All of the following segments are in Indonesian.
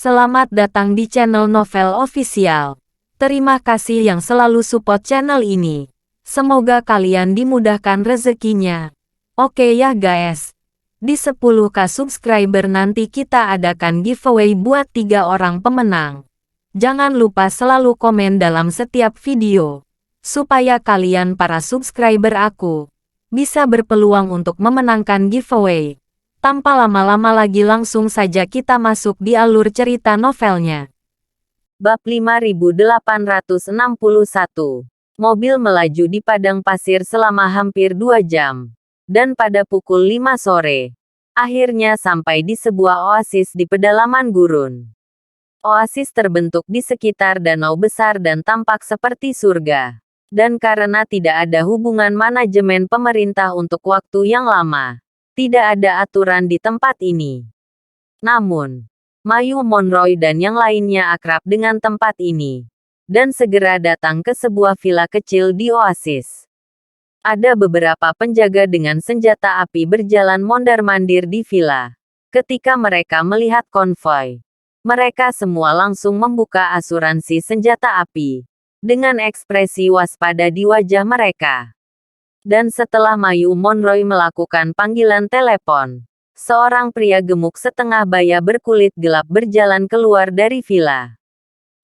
Selamat datang di channel Novel Official. Terima kasih yang selalu support channel ini. Semoga kalian dimudahkan rezekinya. Oke ya guys. Di 10k subscriber nanti kita adakan giveaway buat 3 orang pemenang. Jangan lupa selalu komen dalam setiap video. Supaya kalian para subscriber aku bisa berpeluang untuk memenangkan giveaway. Tanpa lama-lama lagi langsung saja kita masuk di alur cerita novelnya. Bab 5861. Mobil melaju di padang pasir selama hampir 2 jam. Dan pada pukul 5 sore, akhirnya sampai di sebuah oasis di pedalaman gurun. Oasis terbentuk di sekitar danau besar dan tampak seperti surga. Dan karena tidak ada hubungan manajemen pemerintah untuk waktu yang lama, tidak ada aturan di tempat ini. Namun, Mayu Monroy dan yang lainnya akrab dengan tempat ini, dan segera datang ke sebuah villa kecil di oasis. Ada beberapa penjaga dengan senjata api berjalan mondar-mandir di villa. Ketika mereka melihat konvoi, mereka semua langsung membuka asuransi senjata api, dengan ekspresi waspada di wajah mereka. Dan setelah Mayu Monroy melakukan panggilan telepon, seorang pria gemuk setengah baya berkulit gelap berjalan keluar dari villa.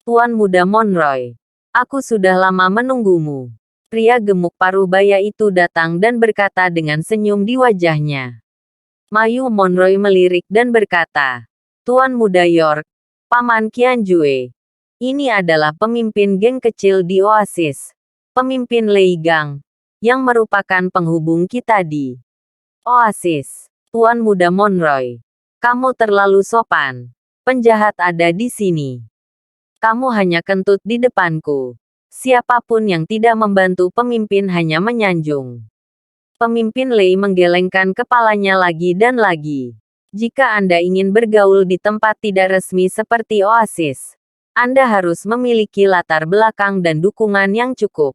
"Tuan Muda Monroy, aku sudah lama menunggumu." Pria gemuk paruh baya itu datang dan berkata dengan senyum di wajahnya. Mayu Monroy melirik dan berkata, "Tuan Muda York, Paman Qianjue. Ini adalah pemimpin geng kecil di oasis. Pemimpin Lei Gang, yang merupakan penghubung kita di oasis. Tuan Muda Monroy, kamu terlalu sopan. Penjahat ada di sini. Kamu hanya kentut di depanku. Siapapun yang tidak membantu pemimpin hanya menyanjung." Pemimpin Lei menggelengkan kepalanya lagi dan lagi. "Jika Anda ingin bergaul di tempat tidak resmi seperti oasis, Anda harus memiliki latar belakang dan dukungan yang cukup.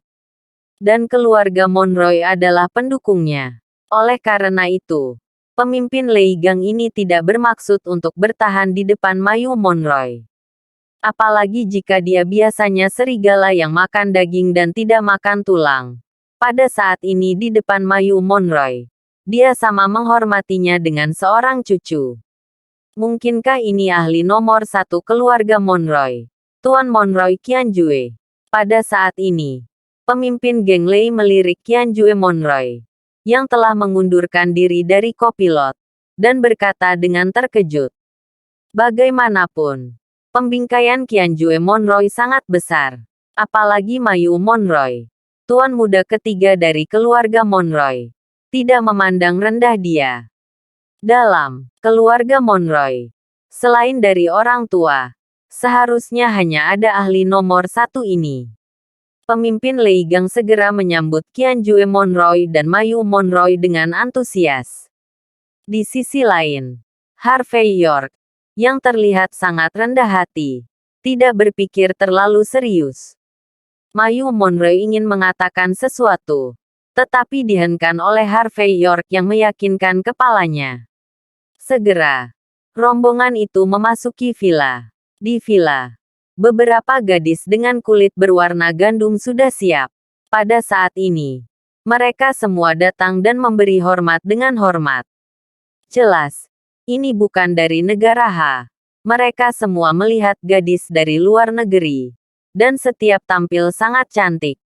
Dan keluarga Monroy adalah pendukungnya. Oleh karena itu, pemimpin Lei Gang ini tidak bermaksud untuk bertahan di depan Mayu Monroy. Apalagi jika dia biasanya serigala yang makan daging dan tidak makan tulang. Pada saat ini di depan Mayu Monroy, dia sama menghormatinya dengan seorang cucu. Mungkinkah ini ahli nomor 1 keluarga Monroy, Tuan Monroy Qianjue?" Pada saat ini, pemimpin geng Lei melirik Qianjue Monroy, yang telah mengundurkan diri dari kopilot, dan berkata dengan terkejut. Bagaimanapun, pembingkaian Qianjue Monroy sangat besar. Apalagi Mayu Monroy, tuan muda ketiga dari keluarga Monroy, tidak memandang rendah dia. Dalam keluarga Monroy, selain dari orang tua, seharusnya hanya ada ahli nomor 1 ini. Pemimpin Lei Gang segera menyambut Qianjue Monroy dan Mayu Monroy dengan antusias. Di sisi lain, Harvey York, yang terlihat sangat rendah hati, tidak berpikir terlalu serius. Mayu Monroy ingin mengatakan sesuatu, tetapi dihentikan oleh Harvey York yang meyakinkan kepalanya. Segera, rombongan itu memasuki villa. Di villa, beberapa gadis dengan kulit berwarna gandum sudah siap. Pada saat ini, mereka semua datang dan memberi hormat dengan hormat. Jelas, ini bukan dari negara H. Mereka semua melihat gadis dari luar negeri, dan setiap tampil sangat cantik.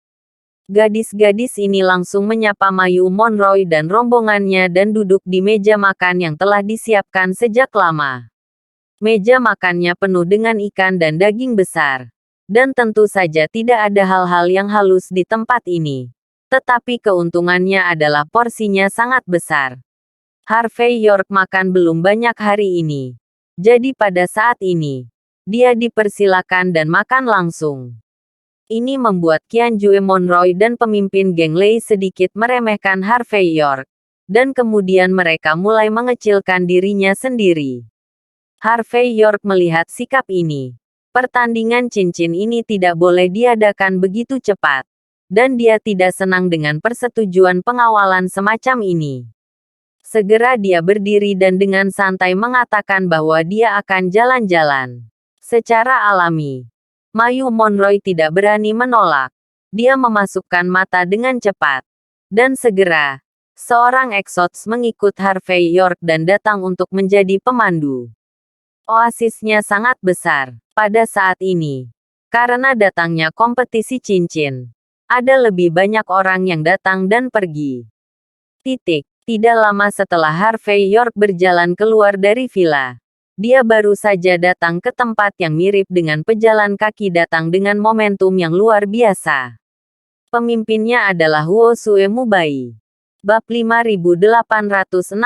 Gadis-gadis ini langsung menyapa Mayu Monroy dan rombongannya dan duduk di meja makan yang telah disiapkan sejak lama. Meja makannya penuh dengan ikan dan daging besar. Dan tentu saja tidak ada hal-hal yang halus di tempat ini. Tetapi keuntungannya adalah porsinya sangat besar. Harvey York makan belum banyak hari ini. Jadi pada saat ini, dia dipersilakan dan makan langsung. Ini membuat Qianjue Monroy dan pemimpin geng Lei sedikit meremehkan Harvey York. Dan kemudian mereka mulai mengecilkan dirinya sendiri. Harvey York melihat sikap ini. Pertandingan cincin ini tidak boleh diadakan begitu cepat. Dan dia tidak senang dengan persetujuan pengawalan semacam ini. Segera dia berdiri dan dengan santai mengatakan bahwa dia akan jalan-jalan. Secara alami, Mayu Monroe tidak berani menolak. Dia memasukkan mata dengan cepat. Dan segera, seorang eksots mengikut Harvey York dan datang untuk menjadi pemandu. Oasisnya sangat besar pada saat ini. Karena datangnya kompetisi cincin. Ada lebih banyak orang yang datang dan pergi. Tidak lama setelah Harvey York berjalan keluar dari villa, dia baru saja datang ke tempat yang mirip dengan pejalan kaki datang dengan momentum yang luar biasa. Pemimpinnya adalah Huo Sue Mubai. Bab 5862.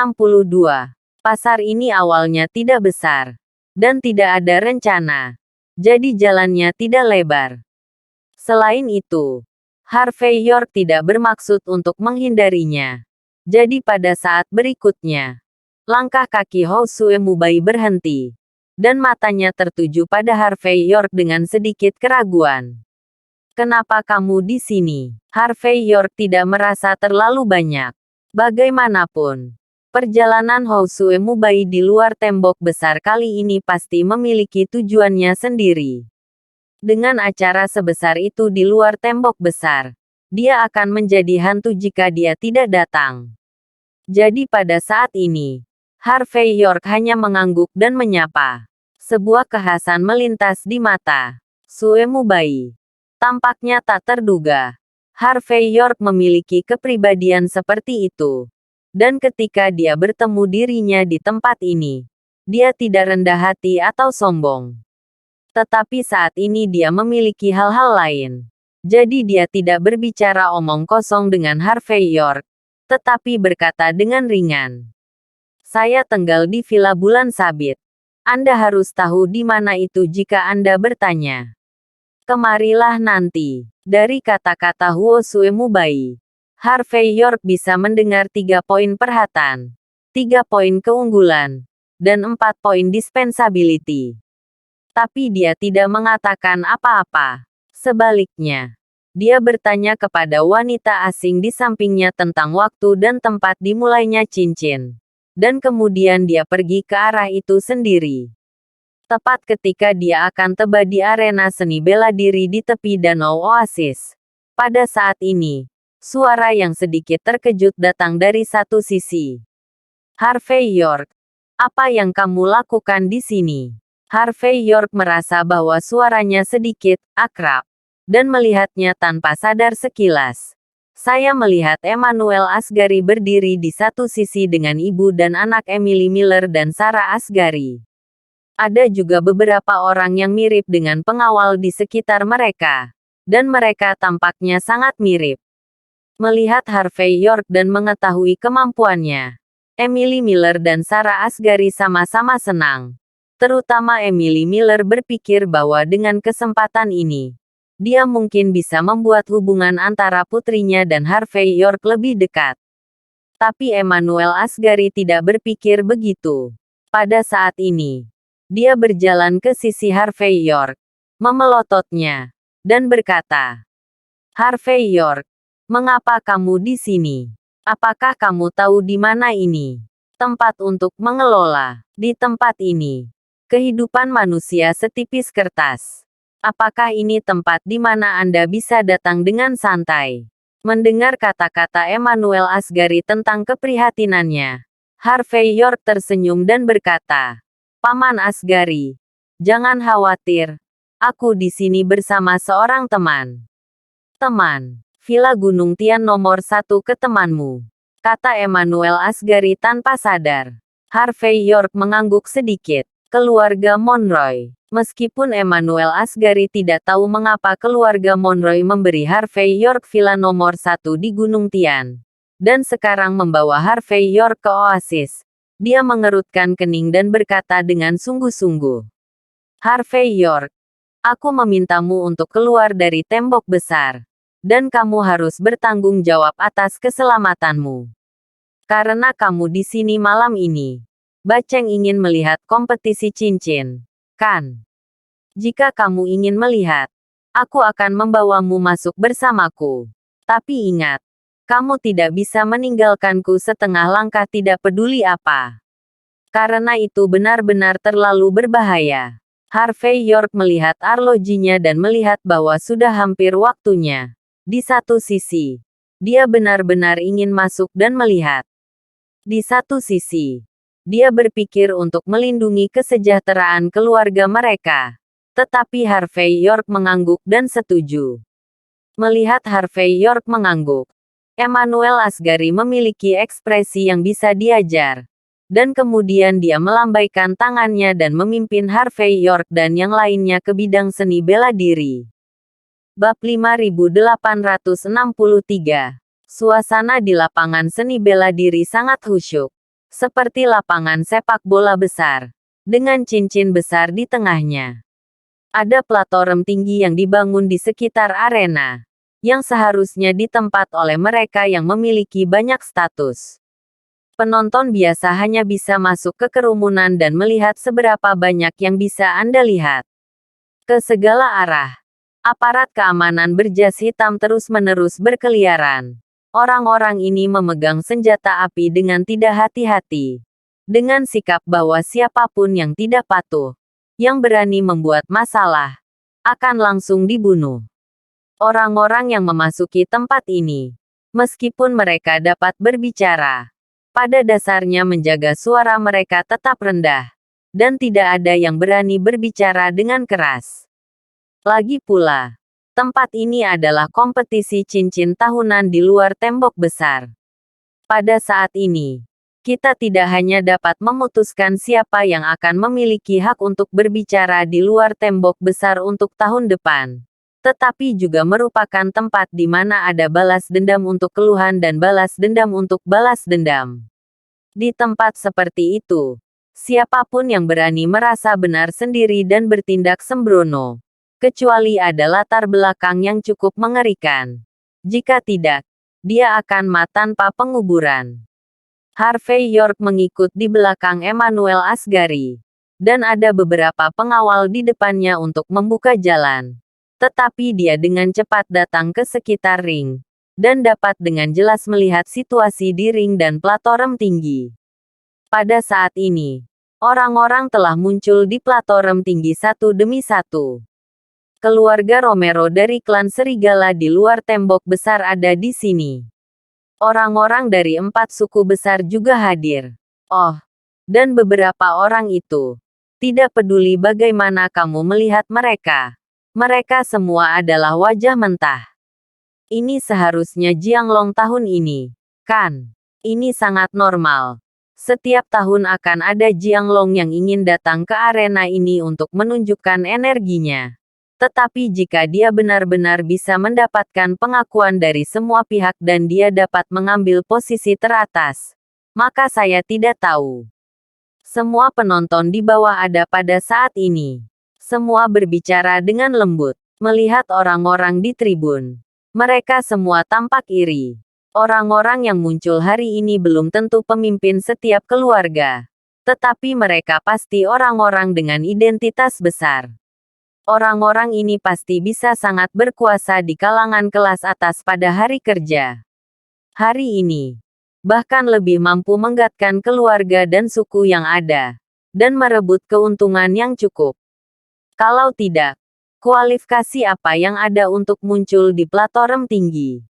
Pasar ini awalnya tidak besar. Dan tidak ada rencana. Jadi jalannya tidak lebar. Selain itu, Harvey York tidak bermaksud untuk menghindarinya. Jadi pada saat berikutnya, langkah kaki Huo Sue Mubai berhenti. Dan matanya tertuju pada Harvey York dengan sedikit keraguan. Kenapa kamu di sini? Harvey York tidak merasa terlalu banyak. Bagaimanapun, perjalanan Huo Sue Mubai di luar tembok besar kali ini pasti memiliki tujuannya sendiri. Dengan acara sebesar itu di luar tembok besar, dia akan menjadi hantu jika dia tidak datang. Jadi pada saat ini, Harvey York hanya mengangguk dan menyapa. Sebuah kekhasan melintas di mata Sue Mubai. Tampaknya tak terduga. Harvey York memiliki kepribadian seperti itu. Dan ketika dia bertemu dirinya di tempat ini, dia tidak rendah hati atau sombong. Tetapi saat ini dia memiliki hal-hal lain. Jadi dia tidak berbicara omong kosong dengan Harvey York, tetapi berkata dengan ringan. Saya tinggal di Villa Bulan Sabit. Anda harus tahu di mana itu jika Anda bertanya. Kemarilah nanti. Dari kata-kata Huo Sue Mubai, Harvey York bisa mendengar 3 poin perhatian, 3 poin keunggulan, dan 4 poin dispensability. Tapi dia tidak mengatakan apa-apa. Sebaliknya, dia bertanya kepada wanita asing di sampingnya tentang waktu dan tempat dimulainya cincin. Dan kemudian dia pergi ke arah itu sendiri. Tepat ketika dia akan tiba di arena seni bela diri di tepi danau oasis. Pada saat ini, suara yang sedikit terkejut datang dari satu sisi. Harvey York, apa yang kamu lakukan di sini? Harvey York merasa bahwa suaranya sedikit akrab. Dan melihatnya tanpa sadar sekilas. Saya melihat Emmanuel Asgari berdiri di satu sisi dengan ibu dan anak Emily Miller dan Sarah Asgari. Ada juga beberapa orang yang mirip dengan pengawal di sekitar mereka. Dan mereka tampaknya sangat mirip. Melihat Harvey York dan mengetahui kemampuannya, Emily Miller dan Sarah Asgari sama-sama senang. Terutama Emily Miller berpikir bahwa dengan kesempatan ini, dia mungkin bisa membuat hubungan antara putrinya dan Harvey York lebih dekat. Tapi Emmanuel Asgari tidak berpikir begitu. Pada saat ini, dia berjalan ke sisi Harvey York, memelototnya, dan berkata, Harvey York, mengapa kamu di sini? Apakah kamu tahu di mana ini? Tempat untuk mengelola. Di tempat ini, kehidupan manusia setipis kertas. Apakah ini tempat di mana Anda bisa datang dengan santai? Mendengar kata-kata Emmanuel Asgari tentang keprihatinannya, Harvey York tersenyum dan berkata, Paman Asgari, jangan khawatir. Aku di sini bersama seorang teman. Teman, Villa Gunung Tian nomor 1 ke temanmu. Kata Emmanuel Asgari tanpa sadar. Harvey York mengangguk sedikit. Keluarga Monroe. Meskipun Emmanuel Asgari tidak tahu mengapa keluarga Monroe memberi Harvey York villa nomor 1 di Gunung Tian, dan sekarang membawa Harvey York ke oasis, dia mengerutkan kening dan berkata dengan sungguh-sungguh. Harvey York, aku memintamu untuk keluar dari tembok besar, dan kamu harus bertanggung jawab atas keselamatanmu. Karena kamu di sini malam ini. Baceng ingin melihat kompetisi cincin, kan? Jika kamu ingin melihat, aku akan membawamu masuk bersamaku. Tapi ingat, kamu tidak bisa meninggalkanku setengah langkah tidak peduli apa. Karena itu benar-benar terlalu berbahaya. Harvey York melihat arlojinya dan melihat bahwa sudah hampir waktunya. Di satu sisi, dia benar-benar ingin masuk dan melihat. Di satu sisi, dia berpikir untuk melindungi kesejahteraan keluarga mereka. Tetapi Harvey York mengangguk dan setuju. Melihat Harvey York mengangguk, Emmanuel Asgari memiliki ekspresi yang bisa diajar. Dan kemudian dia melambaikan tangannya dan memimpin Harvey York dan yang lainnya ke bidang seni bela diri. Bab 5863. Suasana di lapangan seni bela diri sangat khusyuk. Seperti lapangan sepak bola besar. Dengan cincin besar di tengahnya. Ada platform tinggi yang dibangun di sekitar arena. Yang seharusnya ditempat oleh mereka yang memiliki banyak status. Penonton biasa hanya bisa masuk ke kerumunan dan melihat seberapa banyak yang bisa Anda lihat. Ke segala arah. Aparat keamanan berjas hitam terus-menerus berkeliaran. Orang-orang ini memegang senjata api dengan tidak hati-hati. Dengan sikap bahwa siapapun yang tidak patuh, yang berani membuat masalah, akan langsung dibunuh. Orang-orang yang memasuki tempat ini, meskipun mereka dapat berbicara, pada dasarnya menjaga suara mereka tetap rendah, dan tidak ada yang berani berbicara dengan keras. Lagi pula, tempat ini adalah kompetisi cincin tahunan di luar tembok besar. Pada saat ini, kita tidak hanya dapat memutuskan siapa yang akan memiliki hak untuk berbicara di luar tembok besar untuk tahun depan, tetapi juga merupakan tempat di mana ada balas dendam untuk keluhan dan balas dendam untuk balas dendam. Di tempat seperti itu, siapapun yang berani merasa benar sendiri dan bertindak sembrono, kecuali ada latar belakang yang cukup mengerikan. Jika tidak, dia akan mati tanpa penguburan. Harvey York mengikut di belakang Emmanuel Asgari, dan ada beberapa pengawal di depannya untuk membuka jalan. Tetapi dia dengan cepat datang ke sekitar ring, dan dapat dengan jelas melihat situasi di ring dan platform tinggi. Pada saat ini, orang-orang telah muncul di platform tinggi satu demi satu. Keluarga Romero dari klan Serigala di luar tembok besar ada di sini. Orang-orang dari 4 suku besar juga hadir. Oh, dan beberapa orang itu. Tidak peduli bagaimana kamu melihat mereka. Mereka semua adalah wajah mentah. Ini seharusnya Jianglong tahun ini, kan? Ini sangat normal. Setiap tahun akan ada Jianglong yang ingin datang ke arena ini untuk menunjukkan energinya. Tetapi jika dia benar-benar bisa mendapatkan pengakuan dari semua pihak dan dia dapat mengambil posisi teratas, maka saya tidak tahu. Semua penonton di bawah ada pada saat ini. Semua berbicara dengan lembut, melihat orang-orang di tribun. Mereka semua tampak iri. Orang-orang yang muncul hari ini belum tentu pemimpin setiap keluarga. Tetapi mereka pasti orang-orang dengan identitas besar. Orang-orang ini pasti bisa sangat berkuasa di kalangan kelas atas pada hari kerja. Hari ini, bahkan lebih mampu menggatkan keluarga dan suku yang ada, dan merebut keuntungan yang cukup. Kalau tidak, kualifikasi apa yang ada untuk muncul di platform tinggi?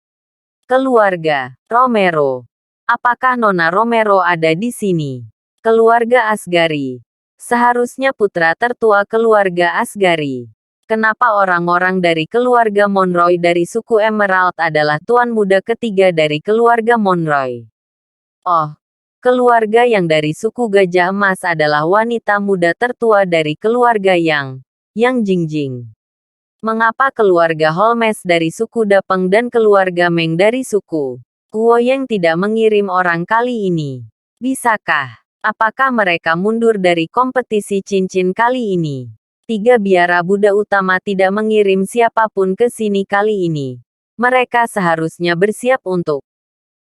Keluarga Romero. Apakah Nona Romero ada di sini? Keluarga Asgari. Seharusnya putra tertua keluarga Asgari. Kenapa orang-orang dari keluarga Monroy dari suku Emerald adalah tuan muda ketiga dari keluarga Monroy? Oh, keluarga yang dari suku Gajah Emas adalah wanita muda tertua dari keluarga Yang Jingjing. Mengapa keluarga Holmes dari suku Dapeng dan keluarga Meng dari suku Guoyang tidak mengirim orang kali ini? Bisakah? Apakah mereka mundur dari kompetisi cincin kali ini? 3 biara Buddha utama tidak mengirim siapapun ke sini kali ini. Mereka seharusnya bersiap untuk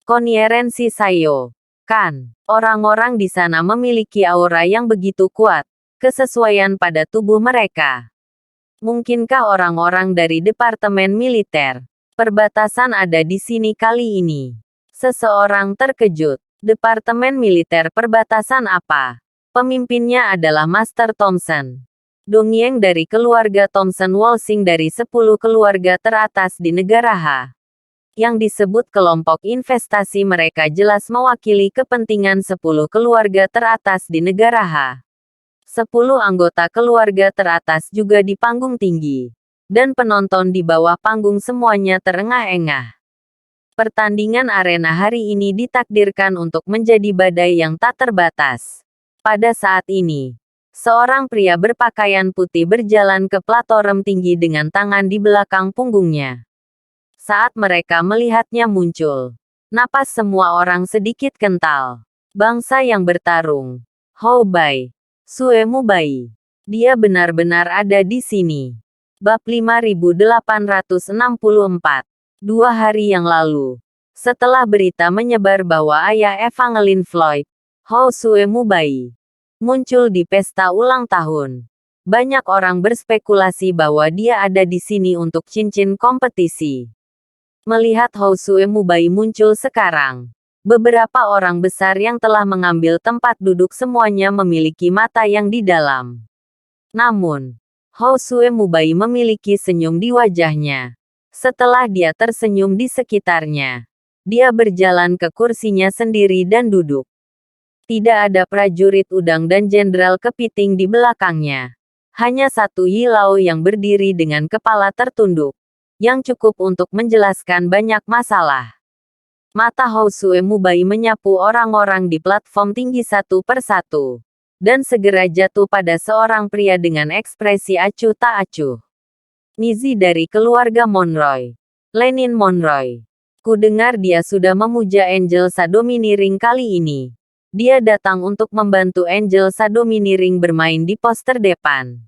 konferensi Sayo. Kan, orang-orang di sana memiliki aura yang begitu kuat. Kesesuaian pada tubuh mereka. Mungkinkah orang-orang dari Departemen Militer Perbatasan ada di sini kali ini? Seseorang terkejut. Departemen Militer Perbatasan apa? Pemimpinnya adalah Master Thompson. Dongyang dari keluarga Thompson Walsing dari 10 keluarga teratas di negara H. Yang disebut kelompok investasi mereka jelas mewakili kepentingan 10 keluarga teratas di negara H. 10 anggota keluarga teratas juga di panggung tinggi. Dan penonton di bawah panggung semuanya terengah-engah. Pertandingan arena hari ini ditakdirkan untuk menjadi badai yang tak terbatas. Pada saat ini, seorang pria berpakaian putih berjalan ke platform tinggi dengan tangan di belakang punggungnya. Saat mereka melihatnya muncul, napas semua orang sedikit kental. Bangsa yang bertarung. Hou Bai. Suemu Bai. Dia benar-benar ada di sini. Bab 5864. 2 hari yang lalu, setelah berita menyebar bahwa ayah Evangeline Floyd, Hou Suemu Bai, muncul di pesta ulang tahun. Banyak orang berspekulasi bahwa dia ada di sini untuk cincin kompetisi. Melihat Hou Suemu Bai muncul sekarang, beberapa orang besar yang telah mengambil tempat duduk semuanya memiliki mata yang di dalam. Namun, Hou Suemu Bai memiliki senyum di wajahnya. Setelah dia tersenyum di sekitarnya, dia berjalan ke kursinya sendiri dan duduk. Tidak ada prajurit udang dan jenderal kepiting di belakangnya. Hanya satu Yi Lao yang berdiri dengan kepala tertunduk, yang cukup untuk menjelaskan banyak masalah. Mata Hou Suemu Bai menyapu orang-orang di platform tinggi satu persatu, dan segera jatuh pada seorang pria dengan ekspresi acuh tak acuh. Nizi dari keluarga Monroy. Lenin Monroy. Ku dengar dia sudah memuja Angel Sadominiring kali ini. Dia datang untuk membantu Angel Sadominiring bermain di poster depan.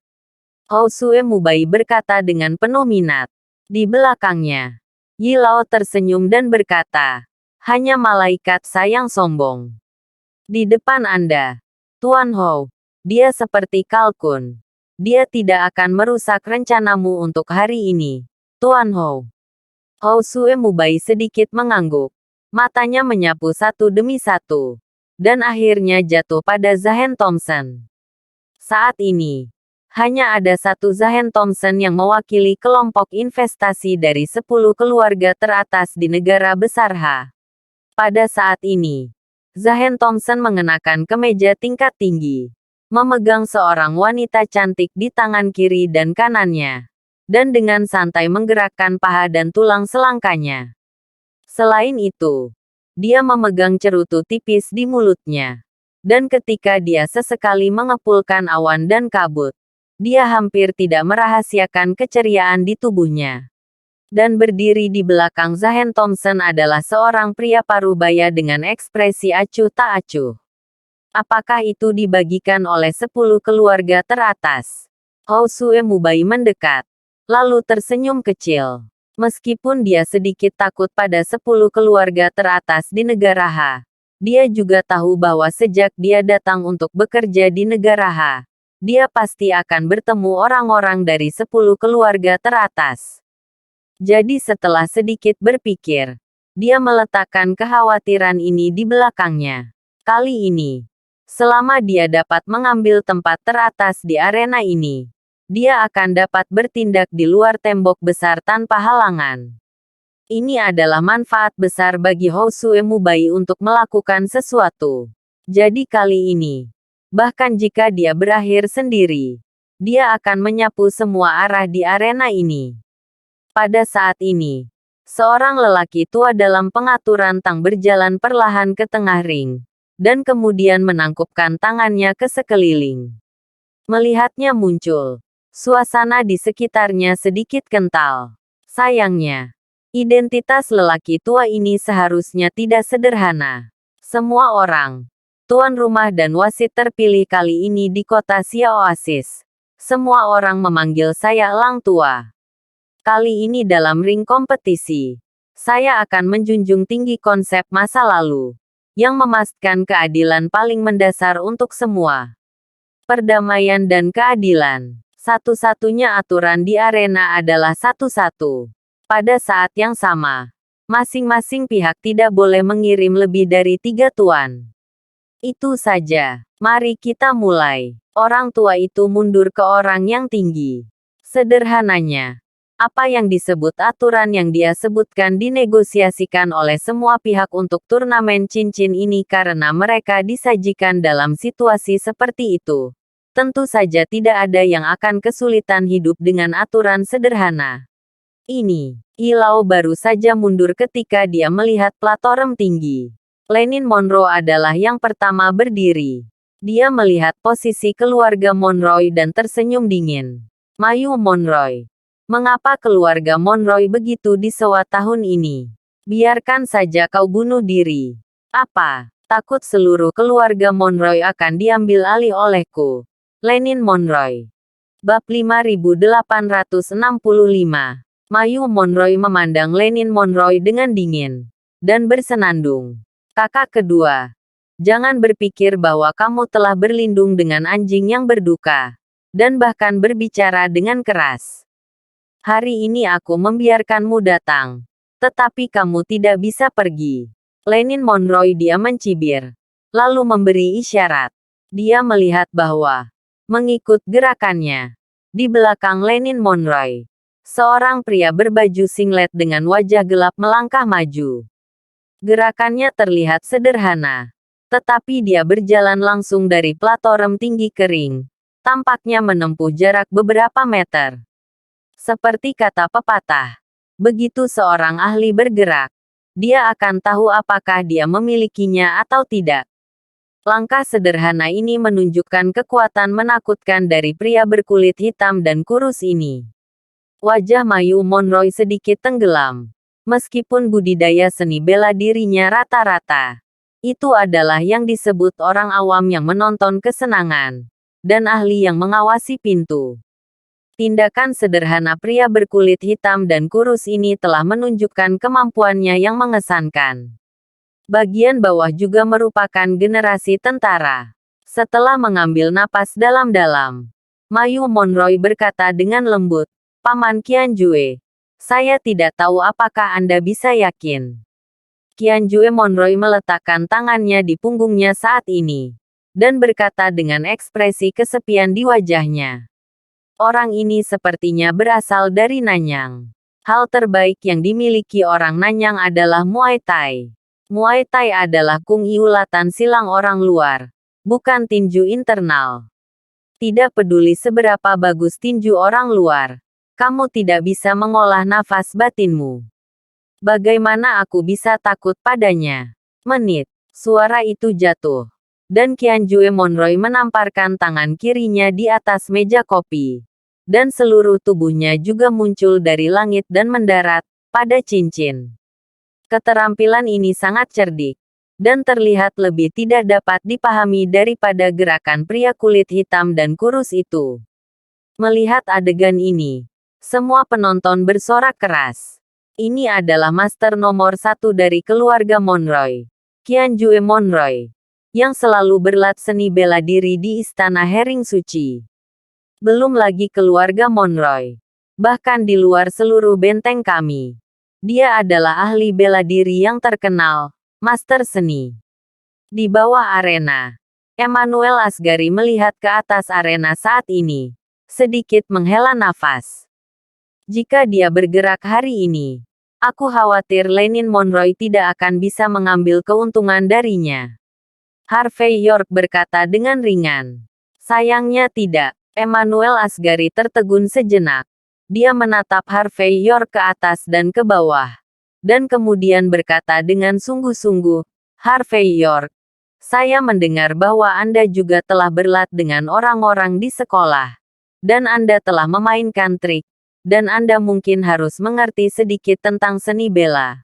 Hou Suemu Bai berkata dengan penuh minat. Di belakangnya, Yi Lao tersenyum dan berkata, hanya malaikat sayang sombong. Di depan Anda, Tuan Hou, dia seperti kalkun. Dia tidak akan merusak rencanamu untuk hari ini, Tuan Hou. Hou Suemu Bai sedikit mengangguk. Matanya menyapu satu demi satu. Dan akhirnya jatuh pada Zahen Thompson. Saat ini, hanya ada satu Zahen Thompson yang mewakili kelompok investasi dari 10 keluarga teratas di negara besar H. Pada saat ini, Zahen Thompson mengenakan kemeja tingkat tinggi, memegang seorang wanita cantik di tangan kiri dan kanannya, dan dengan santai menggerakkan paha dan tulang selangkanya. Selain itu, dia memegang cerutu tipis di mulutnya. Dan ketika dia sesekali mengepulkan awan dan kabut, dia hampir tidak merahasiakan keceriaan di tubuhnya. Dan berdiri di belakang Zahen Thompson adalah seorang pria parubaya dengan ekspresi acuh tak acuh. Apakah itu dibagikan oleh 10 keluarga teratas? Hou Suemu Bai mendekat, lalu tersenyum kecil. Meskipun dia sedikit takut pada 10 keluarga teratas di negara H, dia juga tahu bahwa sejak dia datang untuk bekerja di negara H, dia pasti akan bertemu orang-orang dari 10 keluarga teratas. Jadi setelah sedikit berpikir, dia meletakkan kekhawatiran ini di belakangnya. Kali ini, selama dia dapat mengambil tempat teratas di arena ini, dia akan dapat bertindak di luar tembok besar tanpa halangan. Ini adalah manfaat besar bagi Hou Suemu Bai untuk melakukan sesuatu. Jadi kali ini, bahkan jika dia berakhir sendiri, dia akan menyapu semua arah di arena ini. Pada saat ini, seorang lelaki tua dalam pengaturan tang berjalan perlahan ke tengah ring, dan kemudian menangkupkan tangannya ke sekeliling. Melihatnya muncul, suasana di sekitarnya sedikit kental. Sayangnya, identitas lelaki tua ini seharusnya tidak sederhana. Semua orang, tuan rumah dan wasit terpilih kali ini di kota Sia Oasis. Semua orang memanggil saya Lang Tua. Kali ini dalam ring kompetisi, saya akan menjunjung tinggi konsep masa lalu, yang memastikan keadilan paling mendasar untuk semua. Perdamaian dan keadilan. Satu-satunya aturan di arena adalah satu-satu. Pada saat yang sama, masing-masing pihak tidak boleh mengirim lebih dari 3 tuan. Itu saja. Mari kita mulai. Orang tua itu mundur ke orang yang tinggi. Sederhananya, apa yang disebut aturan yang dia sebutkan dinegosiasikan oleh semua pihak untuk turnamen cincin ini karena mereka disajikan dalam situasi seperti itu. Tentu saja tidak ada yang akan kesulitan hidup dengan aturan sederhana. Ini, Ilau baru saja mundur ketika dia melihat platform tinggi. Lenin Monroe adalah yang pertama berdiri. Dia melihat posisi keluarga Monroe dan tersenyum dingin. Mayu Monroe. Mengapa keluarga Monroe begitu disewa tahun ini? Biarkan saja kau bunuh diri. Apa? Takut seluruh keluarga Monroe akan diambil alih olehku. Lenin Monroe. Bab 5865. Mayu Monroe memandang Lenin Monroe dengan dingin dan bersenandung. Kakak kedua, jangan berpikir bahwa kamu telah berlindung dengan anjing yang berduka, dan bahkan berbicara dengan keras. Hari ini aku membiarkanmu datang, tetapi kamu tidak bisa pergi. Lenin Monroe dia mencibir, lalu memberi isyarat. Dia melihat bahwa, mengikut gerakannya, di belakang Lenin Monroe, seorang pria berbaju singlet dengan wajah gelap melangkah maju. Gerakannya terlihat sederhana, tetapi dia berjalan langsung dari platform tinggi kering, tampaknya menempuh jarak beberapa meter. Seperti kata pepatah, begitu seorang ahli bergerak, dia akan tahu apakah dia memilikinya atau tidak. Langkah sederhana ini menunjukkan kekuatan menakutkan dari pria berkulit hitam dan kurus ini. Wajah Mayu Monroe sedikit tenggelam. Meskipun budidaya seni bela dirinya rata-rata, itu adalah yang disebut orang awam yang menonton kesenangan, dan ahli yang mengawasi pintu. Tindakan sederhana pria berkulit hitam dan kurus ini telah menunjukkan kemampuannya yang mengesankan. Bagian bawah juga merupakan generasi tentara. Setelah mengambil napas dalam-dalam, Mayu Monroe berkata dengan lembut, Paman Qianjue, saya tidak tahu apakah Anda bisa yakin. Qianjue Monroe meletakkan tangannya di punggungnya saat ini, dan berkata dengan ekspresi kesepian di wajahnya. Orang ini sepertinya berasal dari Nanyang. Hal terbaik yang dimiliki orang Nanyang adalah Muay Thai. Muay Thai adalah kungfu latan silang orang luar, bukan tinju internal. Tidak peduli seberapa bagus tinju orang luar, kamu tidak bisa mengolah nafas batinmu. Bagaimana aku bisa takut padanya? Menit. Suara itu jatuh. Dan Qianjue Monroe menamparkan tangan kirinya di atas meja kopi. Dan seluruh tubuhnya juga muncul dari langit dan mendarat pada cincin. Keterampilan ini sangat cerdik, dan terlihat lebih tidak dapat dipahami daripada gerakan pria kulit hitam dan kurus itu. Melihat adegan ini, semua penonton bersorak keras. Ini adalah master nomor 1 dari keluarga Monroe, Qianjue Monroe, yang selalu berlat seni bela diri di Istana Hering Suci. Belum lagi keluarga Monroe. Bahkan di luar seluruh benteng kami. Dia adalah ahli bela diri yang terkenal, master seni. Di bawah arena, Emmanuel Asgari melihat ke atas arena saat ini, sedikit menghela nafas. Jika dia bergerak hari ini, aku khawatir Lenin Monroe tidak akan bisa mengambil keuntungan darinya. Harvey York berkata dengan ringan. Sayangnya tidak. Emmanuel Asgari tertegun sejenak. Dia menatap Harvey York ke atas dan ke bawah. Dan kemudian berkata dengan sungguh-sungguh, Harvey York, saya mendengar bahwa Anda juga telah berlat dengan orang-orang di sekolah. Dan Anda telah memainkan trik. Dan Anda mungkin harus mengerti sedikit tentang seni bela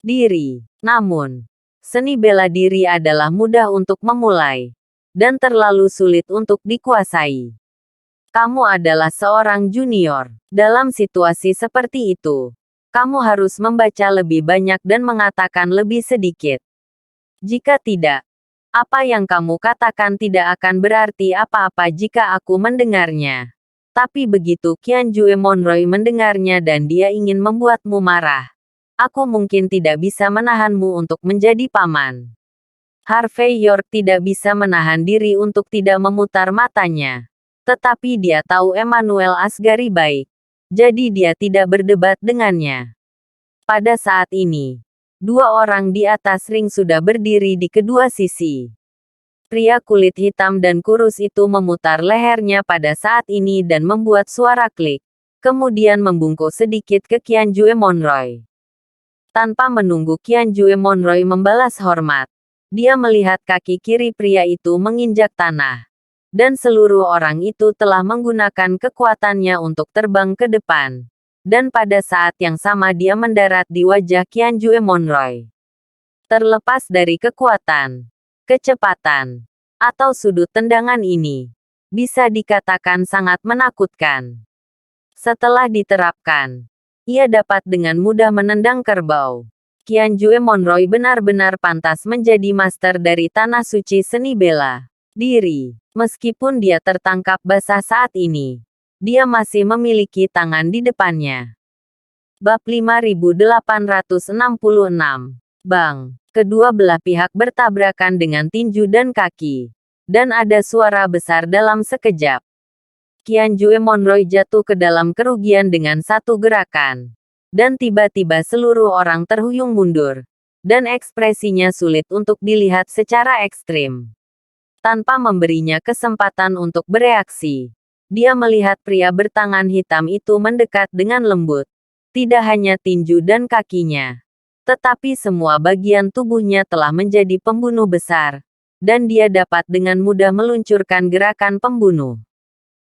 diri. Namun, seni bela diri adalah mudah untuk memulai. Dan terlalu sulit untuk dikuasai. Kamu adalah seorang junior. Dalam situasi seperti itu, kamu harus membaca lebih banyak dan mengatakan lebih sedikit. Jika tidak, apa yang kamu katakan tidak akan berarti apa-apa jika aku mendengarnya. Tapi begitu Qianjue Monroe mendengarnya dan dia ingin membuatmu marah, aku mungkin tidak bisa menahanmu untuk menjadi paman. Harvey York tidak bisa menahan diri untuk tidak memutar matanya. Tetapi dia tahu Emmanuel Asgari baik. Jadi dia tidak berdebat dengannya. Pada saat ini, dua orang di atas ring sudah berdiri di kedua sisi. Pria kulit hitam dan kurus itu memutar lehernya pada saat ini dan membuat suara klik. Kemudian membungkuk sedikit ke Qianjue Monroy. Tanpa menunggu Qianjue Monroy membalas hormat, dia melihat kaki kiri pria itu menginjak tanah. Dan seluruh orang itu telah menggunakan kekuatannya untuk terbang ke depan. Dan pada saat yang sama dia mendarat di wajah Qianjue Monroy. Terlepas dari kekuatan, kecepatan, atau sudut tendangan ini, bisa dikatakan sangat menakutkan. Setelah diterapkan, ia dapat dengan mudah menendang kerbau. Qianjue Monroy benar-benar pantas menjadi master dari tanah suci seni bela diri. Meskipun dia tertangkap basah saat ini, dia masih memiliki tangan di depannya. Bab 5866. Bang! Kedua belah pihak bertabrakan dengan tinju dan kaki. Dan ada suara besar dalam sekejap. Qianjue Monroy jatuh ke dalam kerugian dengan satu gerakan. Dan tiba-tiba seluruh orang terhuyung mundur. Dan ekspresinya sulit untuk dilihat secara ekstrim. Tanpa memberinya kesempatan untuk bereaksi, dia melihat pria bertangan hitam itu mendekat dengan lembut. Tidak hanya tinju dan kakinya, tetapi semua bagian tubuhnya telah menjadi pembunuh besar, dan dia dapat dengan mudah meluncurkan gerakan pembunuh.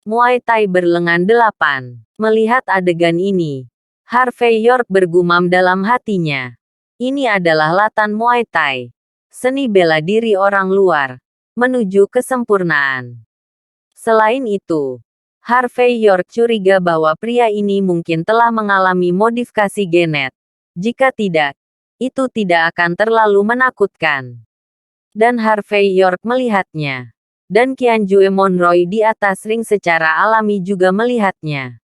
Muay Thai berlengan 8. Melihat adegan ini, Harvey York bergumam dalam hatinya. Ini adalah latan Muay Thai, seni bela diri orang luar, menuju kesempurnaan. Selain itu, Harvey York curiga bahwa pria ini mungkin telah mengalami modifikasi genet. Jika tidak, itu tidak akan terlalu menakutkan. Dan Harvey York melihatnya. Dan Qianjue Monroy di atas ring secara alami juga melihatnya.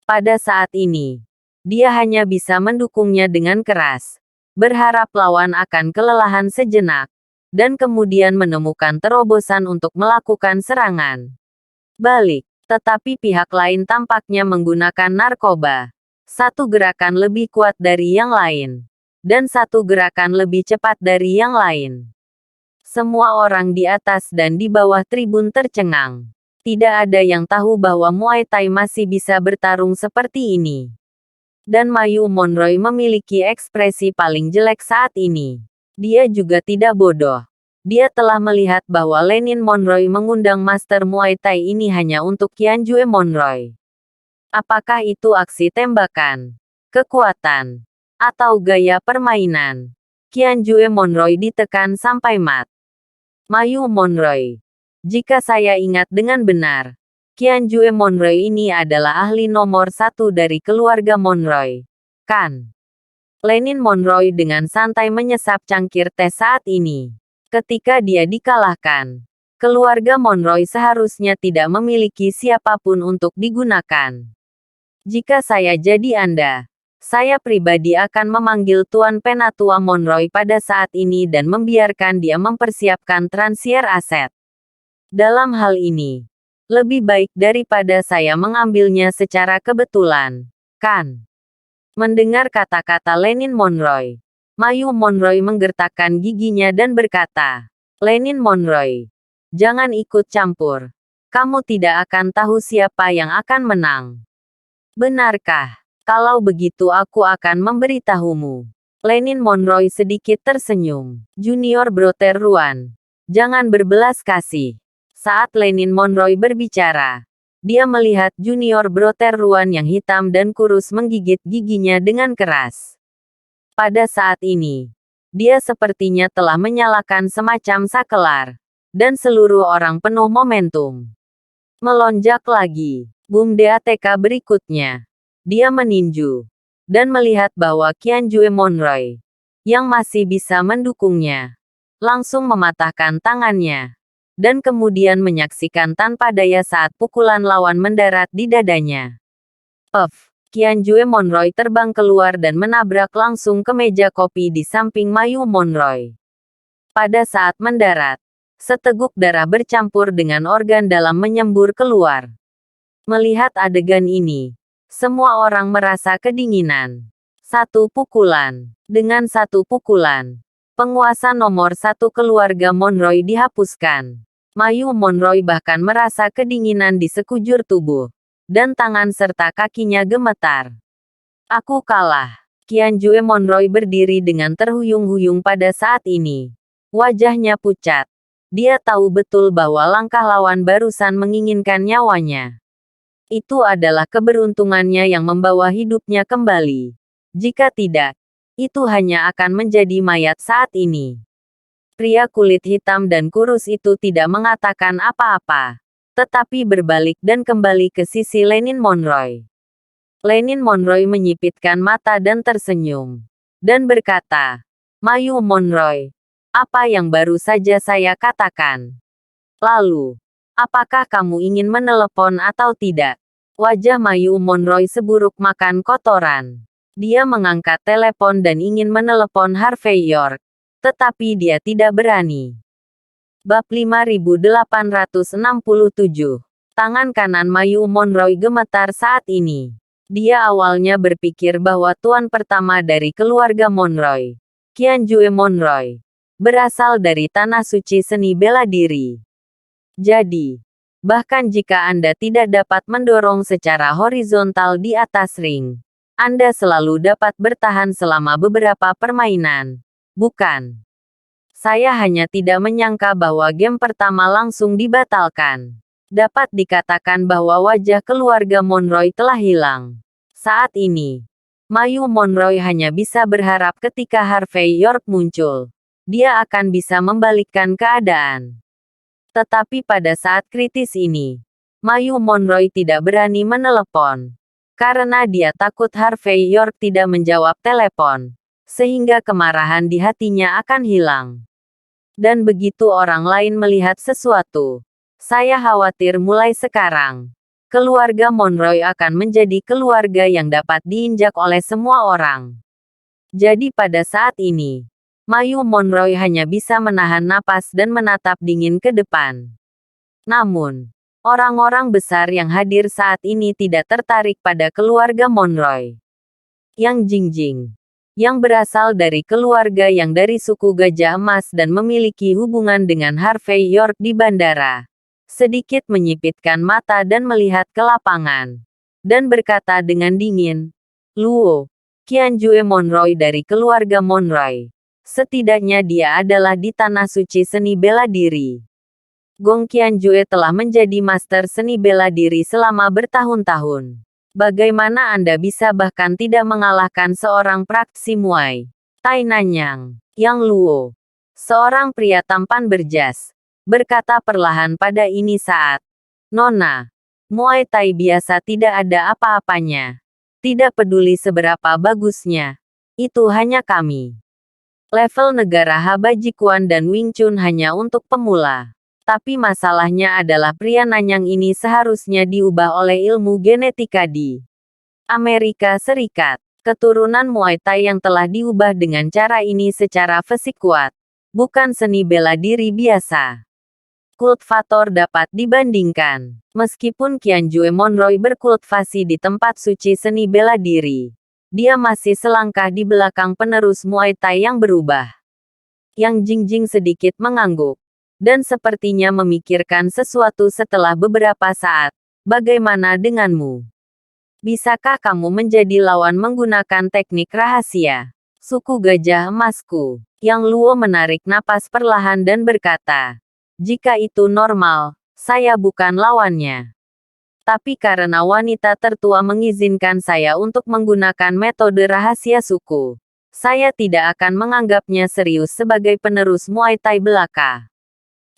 Pada saat ini, dia hanya bisa mendukungnya dengan keras, berharap lawan akan kelelahan sejenak, dan kemudian menemukan terobosan untuk melakukan serangan balik. Tetapi pihak lain tampaknya menggunakan narkoba. Satu gerakan lebih kuat dari yang lain. Dan satu gerakan lebih cepat dari yang lain. Semua orang di atas dan di bawah tribun tercengang. Tidak ada yang tahu bahwa Muay Thai masih bisa bertarung seperti ini. Dan Mayu Monroy memiliki ekspresi paling jelek saat ini. Dia juga tidak bodoh. Dia telah melihat bahwa Lenin Monroy mengundang Master Muay Thai ini hanya untuk Qianjue Monroy. Apakah itu aksi tembakan, kekuatan, atau gaya permainan? Qianjue Monroy ditekan sampai mat. Mayu Monroy. Jika saya ingat dengan benar, Qianjue Monroy ini adalah ahli nomor 1 dari keluarga Monroy, kan? Lenin Monroy dengan santai menyesap cangkir teh saat ini. Ketika dia dikalahkan, keluarga Monroy seharusnya tidak memiliki siapapun untuk digunakan. Jika saya jadi Anda, saya pribadi akan memanggil Tuan Penatua Monroy pada saat ini dan membiarkan dia mempersiapkan transfer aset. Dalam hal ini, lebih baik daripada saya mengambilnya secara kebetulan, kan? Mendengar kata-kata Lenin Monroy, Mayu Monroy menggertakkan giginya dan berkata, Lenin Monroy, jangan ikut campur. Kamu tidak akan tahu siapa yang akan menang. Benarkah? Kalau begitu aku akan memberitahumu. Lenin Monroy sedikit tersenyum. Junior Brother Ruan, jangan berbelas kasih. Saat Lenin Monroy berbicara, dia melihat Junior Brother Ruan yang hitam dan kurus menggigit giginya dengan keras. Pada saat ini, dia sepertinya telah menyalakan semacam sakelar, dan seluruh orang penuh momentum. Melonjak lagi. Boom DATK berikutnya. Dia meninju, dan melihat bahwa Qianjue Monroy, yang masih bisa mendukungnya, langsung mematahkan tangannya. Dan kemudian menyaksikan tanpa daya saat pukulan lawan mendarat di dadanya. Puff! Qianjue Monroy terbang keluar dan menabrak langsung ke meja kopi di samping Mayu Monroy. Pada saat mendarat, seteguk darah bercampur dengan organ dalam menyembur keluar. Melihat adegan ini, semua orang merasa kedinginan. Satu pukulan. Dengan satu pukulan, penguasa nomor satu keluarga Monroy dihapuskan. Mayu Monroy bahkan merasa kedinginan di sekujur tubuh, dan tangan serta kakinya gemetar. Aku kalah. Qianjue Monroy berdiri dengan terhuyung-huyung pada saat ini. Wajahnya pucat. Dia tahu betul bahwa langkah lawan barusan menginginkan nyawanya. Itu adalah keberuntungannya yang membawa hidupnya kembali. Jika tidak, itu hanya akan menjadi mayat saat ini. Pria kulit hitam dan kurus itu tidak mengatakan apa-apa, tetapi berbalik dan kembali ke sisi Lenin Monroy. Lenin Monroy menyipitkan mata dan tersenyum, dan berkata, "Mayu Monroy, apa yang baru saja saya katakan? Lalu, apakah kamu ingin menelepon atau tidak?" Wajah Mayu Monroy seburuk makan kotoran. Dia mengangkat telepon dan ingin menelepon Harvey York, tetapi dia tidak berani. Bab 5867. Tangan kanan Mayu Monroy gemetar saat ini. Dia awalnya berpikir bahwa tuan pertama dari keluarga Monroy, Qianjue Monroy, berasal dari tanah suci seni bela diri. Jadi, bahkan jika Anda tidak dapat mendorong secara horizontal di atas ring, Anda selalu dapat bertahan selama beberapa permainan, bukan? Saya hanya tidak menyangka bahwa game pertama langsung dibatalkan. Dapat dikatakan bahwa wajah keluarga Monroy telah hilang. Saat ini, Mayu Monroy hanya bisa berharap ketika Harvey York muncul, dia akan bisa membalikkan keadaan. Tetapi pada saat kritis ini, Mayu Monroy tidak berani menelepon. Karena dia takut Harvey York tidak menjawab telepon, sehingga kemarahan di hatinya akan hilang. Dan begitu orang lain melihat sesuatu, saya khawatir mulai sekarang, keluarga Monroy akan menjadi keluarga yang dapat diinjak oleh semua orang. Jadi pada saat ini, Mayu Monroy hanya bisa menahan napas dan menatap dingin ke depan. Namun, orang-orang besar yang hadir saat ini tidak tertarik pada keluarga Monroy. Yang Jingjing, yang berasal dari keluarga yang dari suku Gajah Emas dan memiliki hubungan dengan Harvey York di bandara, sedikit menyipitkan mata dan melihat ke lapangan, dan berkata dengan dingin, "Luo, Qianjue Monroy dari keluarga Monroy. Setidaknya dia adalah di tanah suci seni bela diri. Gong Qianjue telah menjadi master seni bela diri selama bertahun-tahun. Bagaimana Anda bisa bahkan tidak mengalahkan seorang praktisi Muay Thai Nanyang, Yang Luo, seorang pria tampan berjas, berkata perlahan pada ini saat, Nona, Muay Thai biasa tidak ada apa-apanya. Tidak peduli seberapa bagusnya. Itu hanya kami. Level negara Habajikuan dan Wing Chun hanya untuk pemula. Tapi masalahnya adalah pria Nanyang ini seharusnya diubah oleh ilmu genetika di Amerika Serikat. Keturunan Muay Thai yang telah diubah dengan cara ini secara fisik kuat. Bukan seni bela diri biasa. Kultivator dapat dibandingkan. Meskipun Qianjue Monroy berkultivasi di tempat suci seni bela diri, dia masih selangkah di belakang penerus Muay Thai yang berubah. Yang Jingjing sedikit mengangguk, dan sepertinya memikirkan sesuatu setelah beberapa saat. Bagaimana denganmu? Bisakah kamu menjadi lawan menggunakan teknik rahasia? Suku Gajah Emasku. Yang Luo menarik napas perlahan dan berkata, jika itu normal, saya bukan lawannya. Tapi karena wanita tertua mengizinkan saya untuk menggunakan metode rahasia suku, saya tidak akan menganggapnya serius sebagai penerus Muay Thai belaka.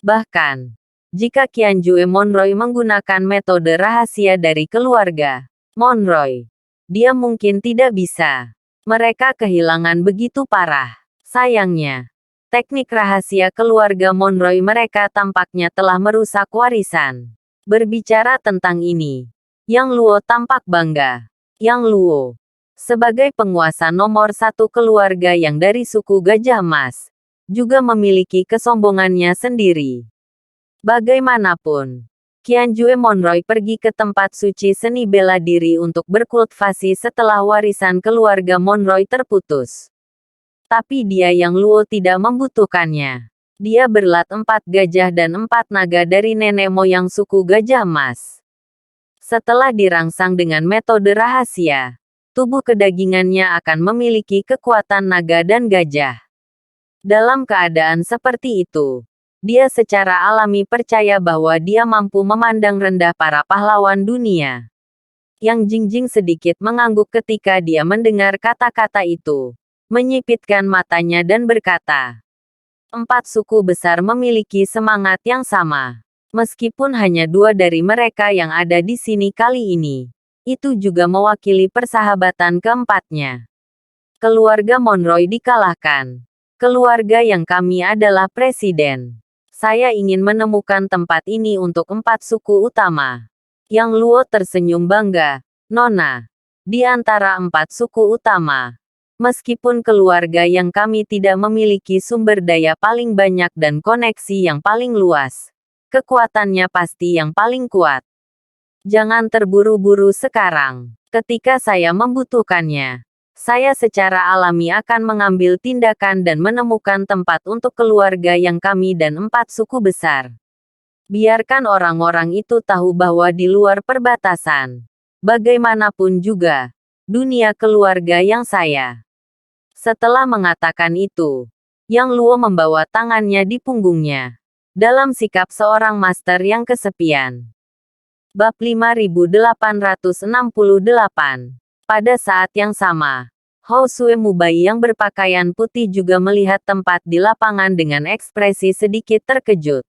Bahkan, jika Qianjue Monroy menggunakan metode rahasia dari keluarga Monroy, dia mungkin tidak bisa. Mereka kehilangan begitu parah. Sayangnya, teknik rahasia keluarga Monroy mereka tampaknya telah merusak warisan. Berbicara tentang ini, Yang Luo tampak bangga. Yang Luo, sebagai penguasa nomor satu keluarga yang dari suku Gajah Emas, juga memiliki kesombongannya sendiri. Bagaimanapun, Qianjue Monroe pergi ke tempat suci seni bela diri untuk berkultivasi setelah warisan keluarga Monroe terputus. Tapi dia yang Luo tidak membutuhkannya. Dia berlat 4 gajah dan 4 naga dari nenek moyang suku Gajah Emas. Setelah dirangsang dengan metode rahasia, tubuh kedagingannya akan memiliki kekuatan naga dan gajah. Dalam keadaan seperti itu, dia secara alami percaya bahwa dia mampu memandang rendah para pahlawan dunia. Yang Jingjing sedikit mengangguk ketika dia mendengar kata-kata itu, menyipitkan matanya dan berkata, 4 suku besar memiliki semangat yang sama. Meskipun hanya 2 dari mereka yang ada di sini kali ini, itu juga mewakili persahabatan keempatnya. Keluarga Monroe dikalahkan. Keluarga yang kami adalah presiden. Saya ingin menemukan tempat ini untuk 4 suku utama. Yang Luo tersenyum bangga. Nona, di antara 4 suku utama, meskipun keluarga yang kami tidak memiliki sumber daya paling banyak dan koneksi yang paling luas, kekuatannya pasti yang paling kuat. Jangan terburu-buru sekarang. Ketika saya membutuhkannya, saya secara alami akan mengambil tindakan dan menemukan tempat untuk keluarga yang kami dan 4 suku besar. Biarkan orang-orang itu tahu bahwa di luar perbatasan, bagaimanapun juga, dunia keluarga yang saya. Setelah mengatakan itu, Yang Luo membawa tangannya di punggungnya. Dalam sikap seorang master yang kesepian. Bab 5868. Pada saat yang sama, Hou Sue Mubai yang berpakaian putih juga melihat tempat di lapangan dengan ekspresi sedikit terkejut.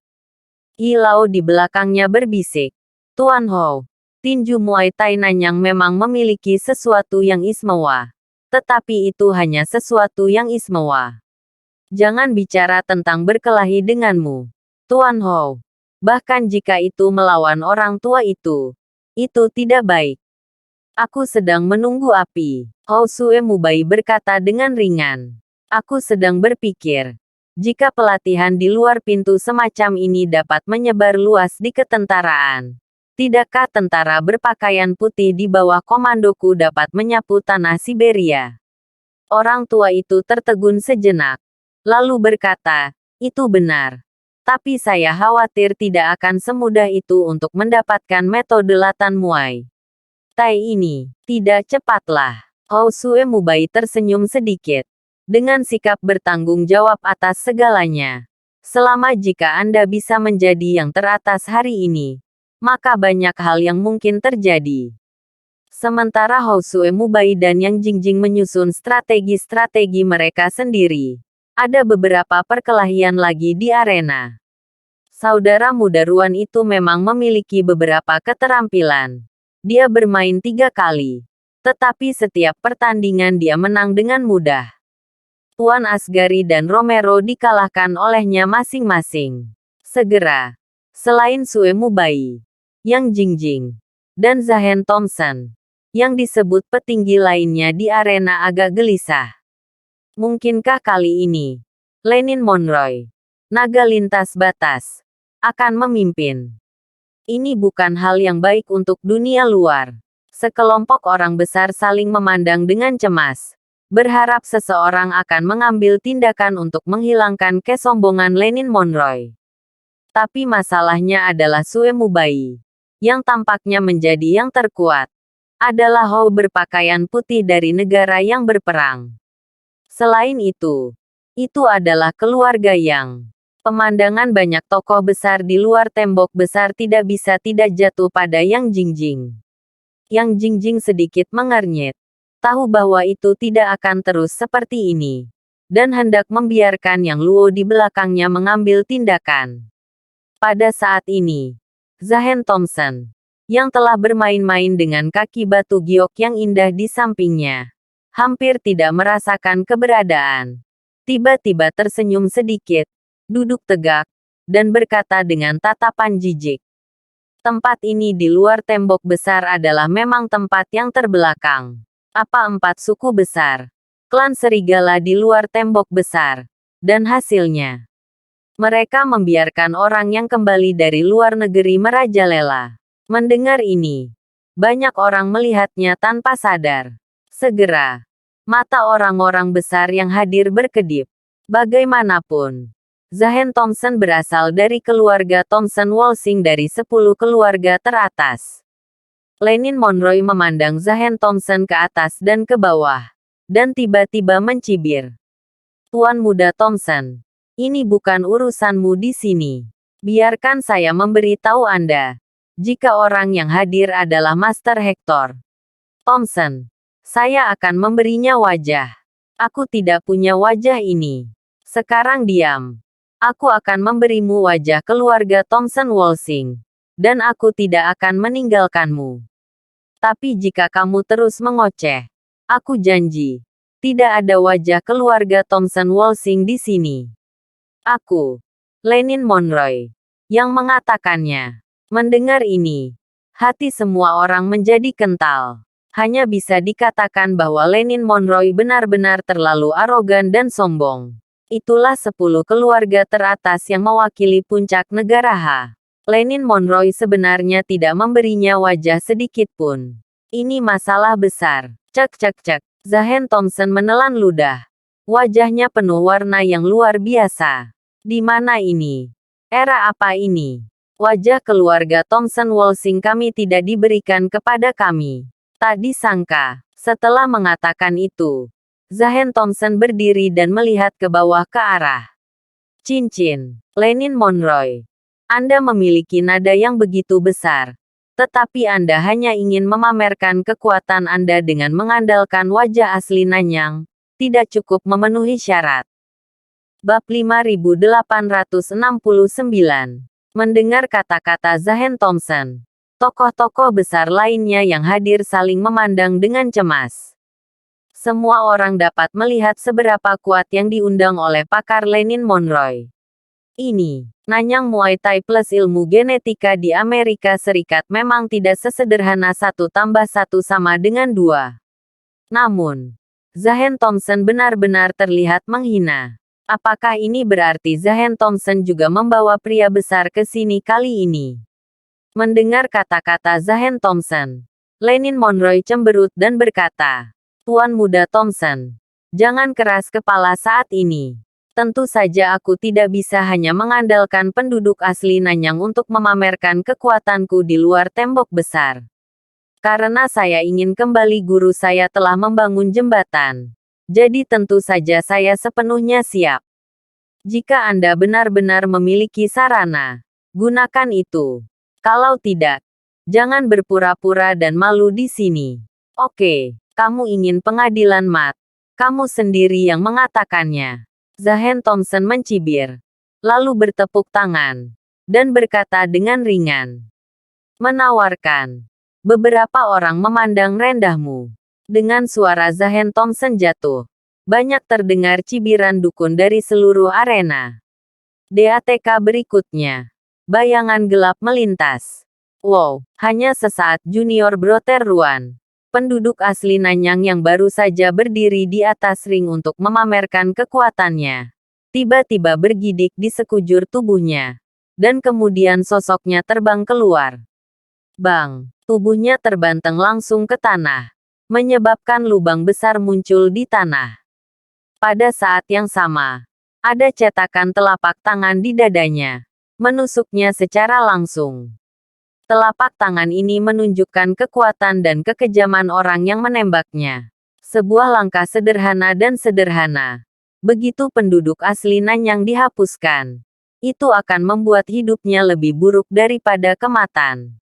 Yi Lao di belakangnya berbisik. Tuan Hou, tinju Muay Thai Nanyang memang memiliki sesuatu yang istimewa. Tetapi itu hanya sesuatu yang istimewa. Jangan bicara tentang berkelahi denganmu, Tuan Hou. Bahkan jika itu melawan orang tua itu tidak baik. Aku sedang menunggu api. Hou Sue Mubai berkata dengan ringan. Aku sedang berpikir, jika pelatihan di luar pintu semacam ini dapat menyebar luas di ketentaraan, tidakkah tentara berpakaian putih di bawah komandoku dapat menyapu tanah Siberia? Orang tua itu tertegun sejenak, lalu berkata, itu benar. Tapi saya khawatir tidak akan semudah itu untuk mendapatkan metode latan Muay Thai ini. Tidak cepatlah. Hou Sue Mubai tersenyum sedikit. Dengan sikap bertanggung jawab atas segalanya. Selama jika Anda bisa menjadi yang teratas hari ini, maka banyak hal yang mungkin terjadi. Sementara Hou Sue Mubai dan Yang Jingjing menyusun strategi-strategi mereka sendiri. Ada beberapa perkelahian lagi di arena. Saudara muda Ruan itu memang memiliki beberapa keterampilan. Dia bermain 3 kali. Tetapi setiap pertandingan dia menang dengan mudah. Tuan Asgari dan Romero dikalahkan olehnya masing-masing. Segera. Selain Sue Mubai, Yang Jingjing, dan Zahen Thompson, yang disebut petinggi lainnya di arena agak gelisah. Mungkinkah kali ini, Lenin Monroe, naga lintas batas, akan memimpin? Ini bukan hal yang baik untuk dunia luar. Sekelompok orang besar saling memandang dengan cemas, berharap seseorang akan mengambil tindakan untuk menghilangkan kesombongan Lenin Monroe. Tapi masalahnya adalah Sue Mubai, yang tampaknya menjadi yang terkuat, adalah Hou berpakaian putih dari negara yang berperang. Selain itu adalah keluarga yang pemandangan banyak tokoh besar di luar tembok besar tidak bisa tidak jatuh pada Yang Jingjing. Yang Jingjing sedikit mengernyit, tahu bahwa itu tidak akan terus seperti ini, dan hendak membiarkan Yang Luo di belakangnya mengambil tindakan. Pada saat ini, Zahen Thompson, yang telah bermain-main dengan kaki batu giok yang indah di sampingnya, hampir tidak merasakan keberadaan. Tiba-tiba tersenyum sedikit, duduk tegak, dan berkata dengan tatapan jijik. Tempat ini di luar tembok besar adalah memang tempat yang terbelakang. Apa 4 suku besar? Klan serigala di luar tembok besar. Dan hasilnya, mereka membiarkan orang yang kembali dari luar negeri merajalela. Mendengar ini, banyak orang melihatnya tanpa sadar. Segera, mata orang-orang besar yang hadir berkedip. Bagaimanapun, Zahen Thompson berasal dari keluarga Thompson Walsing dari 10 keluarga teratas. Lenin Monroe memandang Zahen Thompson ke atas dan ke bawah, dan tiba-tiba mencibir. Tuan Muda Thompson, ini bukan urusanmu di sini. Biarkan saya memberitahu Anda. Jika orang yang hadir adalah Master Hector Thompson, saya akan memberinya wajah. Aku tidak punya wajah ini. Sekarang diam. Aku akan memberimu wajah keluarga Thompson Walsing. Dan aku tidak akan meninggalkanmu. Tapi jika kamu terus mengoceh, aku janji, tidak ada wajah keluarga Thompson Walsing di sini. Aku, Lenin Monroe, yang mengatakannya. Mendengar ini, hati semua orang menjadi kental. Hanya bisa dikatakan bahwa Lenin Monroe benar-benar terlalu arogan dan sombong. Itulah 10 keluarga teratas yang mewakili puncak negara H. Lenin Monroe sebenarnya tidak memberinya wajah sedikit pun. Ini masalah besar. Cek cek cek. Zahen Thompson menelan ludah. Wajahnya penuh warna yang luar biasa. Di mana ini? Era apa ini? Wajah keluarga Thompson Walsing kami tidak diberikan kepada kami. Tak disangka, setelah mengatakan itu, Zahen Thompson berdiri dan melihat ke bawah ke arah cincin. Lenin Monroe, Anda memiliki nada yang begitu besar, tetapi Anda hanya ingin memamerkan kekuatan Anda dengan mengandalkan wajah asli Nanyang, tidak cukup memenuhi syarat. Bab 5869. Mendengar kata-kata Zahen Thompson, tokoh-tokoh besar lainnya yang hadir saling memandang dengan cemas. Semua orang dapat melihat seberapa kuat yang diundang oleh pakar Lenin Monroe. Ini, Nanyang Muay Thai plus ilmu genetika di Amerika Serikat memang tidak sesederhana 1 tambah 1 sama dengan 2. Namun, Zahen Thompson benar-benar terlihat menghina. Apakah ini berarti Zahen Thompson juga membawa pria besar ke sini kali ini? Mendengar kata-kata Zahen Thompson, Lenin Monroe cemberut dan berkata, Tuan Muda Thompson, jangan keras kepala saat ini. Tentu saja aku tidak bisa hanya mengandalkan penduduk asli Nanyang untuk memamerkan kekuatanku di luar tembok besar. Karena saya ingin kembali, guru saya telah membangun jembatan. Jadi tentu saja saya sepenuhnya siap. Jika Anda benar-benar memiliki sarana, gunakan itu. Kalau tidak, jangan berpura-pura dan malu di sini. Oke, kamu ingin pengadilan mat. Kamu sendiri yang mengatakannya. Zahen Thompson mencibir, lalu bertepuk tangan, dan berkata dengan ringan. Menawarkan. Beberapa orang memandang rendahmu. Dengan suara Zahen Thompson jatuh, banyak terdengar cibiran dukun dari seluruh arena. DATK berikutnya. Bayangan gelap melintas. Wow, hanya sesaat Junior Brother Ruan, penduduk asli Nanyang yang baru saja berdiri di atas ring untuk memamerkan kekuatannya, tiba-tiba bergidik di sekujur tubuhnya. Dan kemudian sosoknya terbang keluar. Bang, tubuhnya terbanteng langsung ke tanah, menyebabkan lubang besar muncul di tanah. Pada saat yang sama, ada cetakan telapak tangan di dadanya, menusuknya secara langsung. Telapak tangan ini menunjukkan kekuatan dan kekejaman orang yang menembaknya. Sebuah langkah sederhana dan sederhana. Begitu penduduk asli Nanyang dihapuskan, itu akan membuat hidupnya lebih buruk daripada kematan.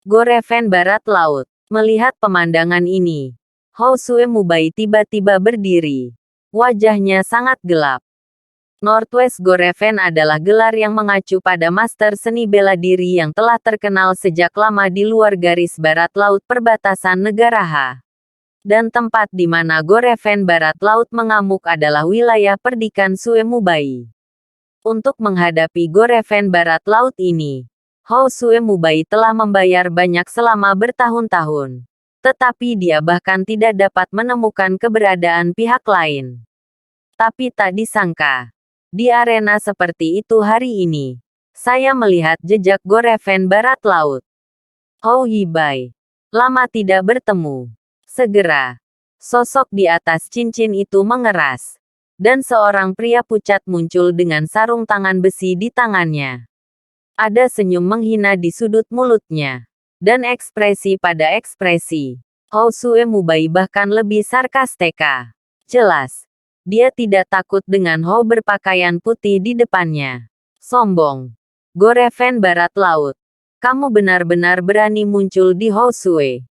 Goreven Barat Laut. Melihat pemandangan ini, Hosue Mubai tiba-tiba berdiri. Wajahnya sangat gelap. Northwest Goreven adalah gelar yang mengacu pada master seni bela diri yang telah terkenal sejak lama di luar garis barat laut perbatasan negara H. Dan tempat di mana Goreven Barat Laut mengamuk adalah wilayah perdikan Sue Mubai. Untuk menghadapi Goreven Barat Laut ini, Hosue Mubai telah membayar banyak selama bertahun-tahun. Tetapi dia bahkan tidak dapat menemukan keberadaan pihak lain. Tapi tak disangka, Di arena seperti itu hari ini, saya melihat jejak Goreven Barat Laut. Hou Yibai. Lama tidak bertemu. Segera, sosok di atas cincin itu mengeras. Dan seorang pria pucat muncul dengan sarung tangan besi di tangannya. Ada senyum menghina di sudut mulutnya. Dan ekspresi pada ekspresi. Hou Sue Mubai bahkan lebih sarkastika. Jelas, dia tidak takut dengan Hou berpakaian putih di depannya. Sombong. Goreven Barat Laut. Kamu benar-benar berani muncul di Hou Sue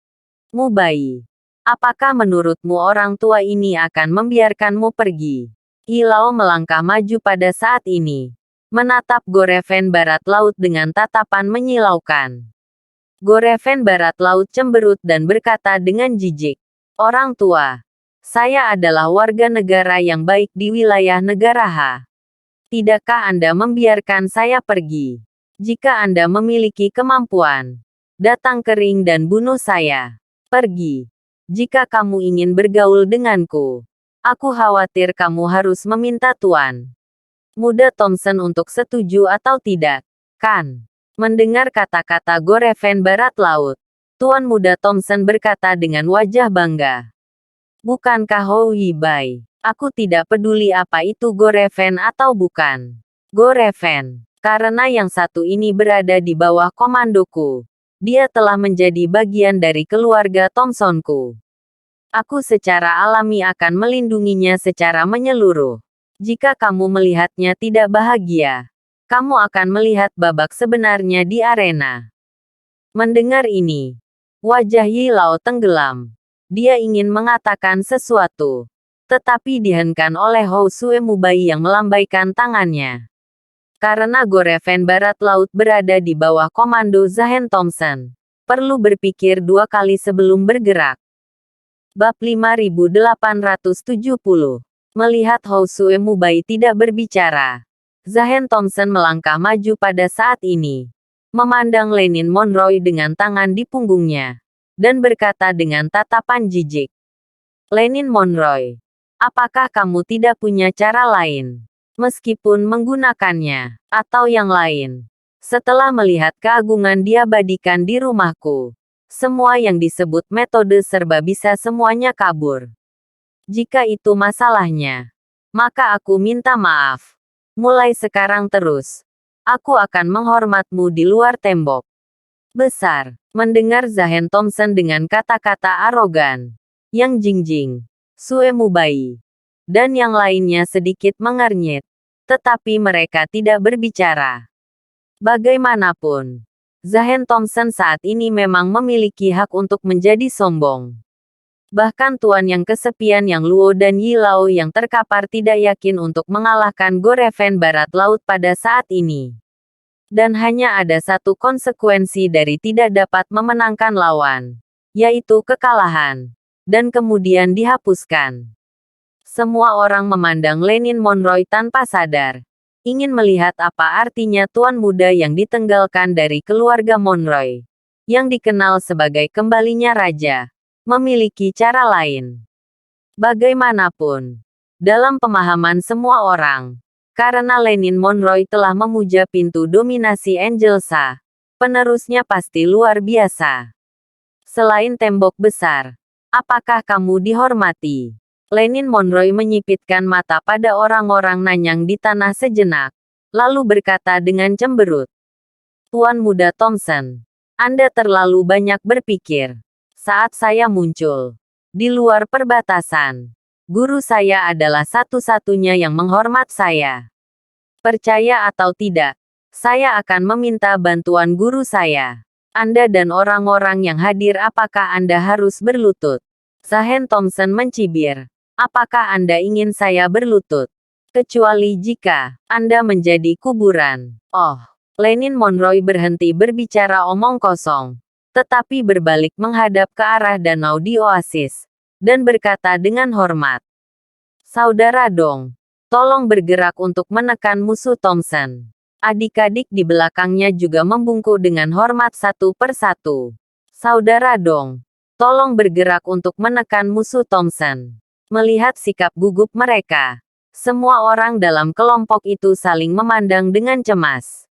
Mubai. Apakah menurutmu orang tua ini akan membiarkanmu pergi? Hilao melangkah maju pada saat ini. Menatap Goreven Barat Laut dengan tatapan menyilaukan. Goreven Barat Laut cemberut dan berkata dengan jijik. Orang tua. Saya adalah warga negara yang baik di wilayah negara H. Tidakkah Anda membiarkan saya pergi? Jika Anda memiliki kemampuan, datang ke ring dan bunuh saya. Pergi. Jika kamu ingin bergaul denganku, aku khawatir kamu harus meminta Tuan Muda Thompson untuk setuju atau tidak, kan? Mendengar kata-kata Goreven Barat Laut, Tuan Muda Thompson berkata dengan wajah bangga. Bukankah Hou Yibai? Aku tidak peduli apa itu Goreven atau bukan. Goreven, karena yang satu ini berada di bawah komandoku. Dia telah menjadi bagian dari keluarga Thompsonku. Aku secara alami akan melindunginya secara menyeluruh. Jika kamu melihatnya tidak bahagia, kamu akan melihat babak sebenarnya di arena. Mendengar ini, wajah Yilao tenggelam. Dia ingin mengatakan sesuatu, tetapi dihentikan oleh Hou Sue Mubai yang melambaikan tangannya. Karena Goreven Barat Laut berada di bawah komando Zahen Thompson, perlu berpikir dua kali sebelum bergerak. Bab 5870. Melihat Hou Sue Mubai tidak berbicara, Zahen Thompson melangkah maju pada saat ini. Memandang Lenin Monroe dengan tangan di punggungnya. Dan berkata dengan tatapan jijik. Lenin Monroe, apakah kamu tidak punya cara lain? Meskipun menggunakannya, atau yang lain. Setelah melihat keagungan diabadikan di rumahku, semua yang disebut metode serba bisa semuanya kabur. Jika itu masalahnya, maka aku minta maaf. Mulai sekarang terus, aku akan menghormatmu di luar tembok. Besar, mendengar Zahen Thompson dengan kata-kata arogan. Yang Jingjing, Sue Mubai, dan yang lainnya sedikit mengernyit. Tetapi mereka tidak berbicara. Bagaimanapun, Zahen Thompson saat ini memang memiliki hak untuk menjadi sombong. Bahkan Tuan yang kesepian Yang Luo dan Yilao yang terkapar tidak yakin untuk mengalahkan Goreven Barat Laut pada saat ini. Dan hanya ada satu konsekuensi dari tidak dapat memenangkan lawan, yaitu kekalahan. Dan kemudian dihapuskan. Semua orang memandang Lenin Monroe tanpa sadar. Ingin melihat apa artinya tuan muda yang ditenggalkan dari keluarga Monroe. Yang dikenal sebagai kembalinya raja. Memiliki cara lain. Bagaimanapun, dalam pemahaman semua orang, karena Lenin Monroe telah memuja pintu dominasi Angelsa, penerusnya pasti luar biasa. Selain tembok besar, apakah kamu dihormati? Lenin Monroe menyipitkan mata pada orang-orang Nanyang di tanah sejenak, lalu berkata dengan cemberut. Tuan Muda Thompson, Anda terlalu banyak berpikir. Saat saya muncul di luar perbatasan, guru saya adalah satu-satunya yang menghormat saya. Percaya atau tidak, saya akan meminta bantuan guru saya. Anda dan orang-orang yang hadir, apakah Anda harus berlutut? Zahen Thompson mencibir. Apakah Anda ingin saya berlutut? Kecuali jika Anda menjadi kuburan. Oh, Lenin Monroe berhenti berbicara omong kosong. Tetapi berbalik menghadap ke arah danau di oasis, dan berkata dengan hormat. Saudara Dong, tolong bergerak untuk menekan musuh Thompson. Adik-adik di belakangnya juga membungkuk dengan hormat satu persatu. Saudara Dong, tolong bergerak untuk menekan musuh Thompson. Melihat sikap gugup mereka, Semua orang dalam kelompok itu saling memandang dengan cemas.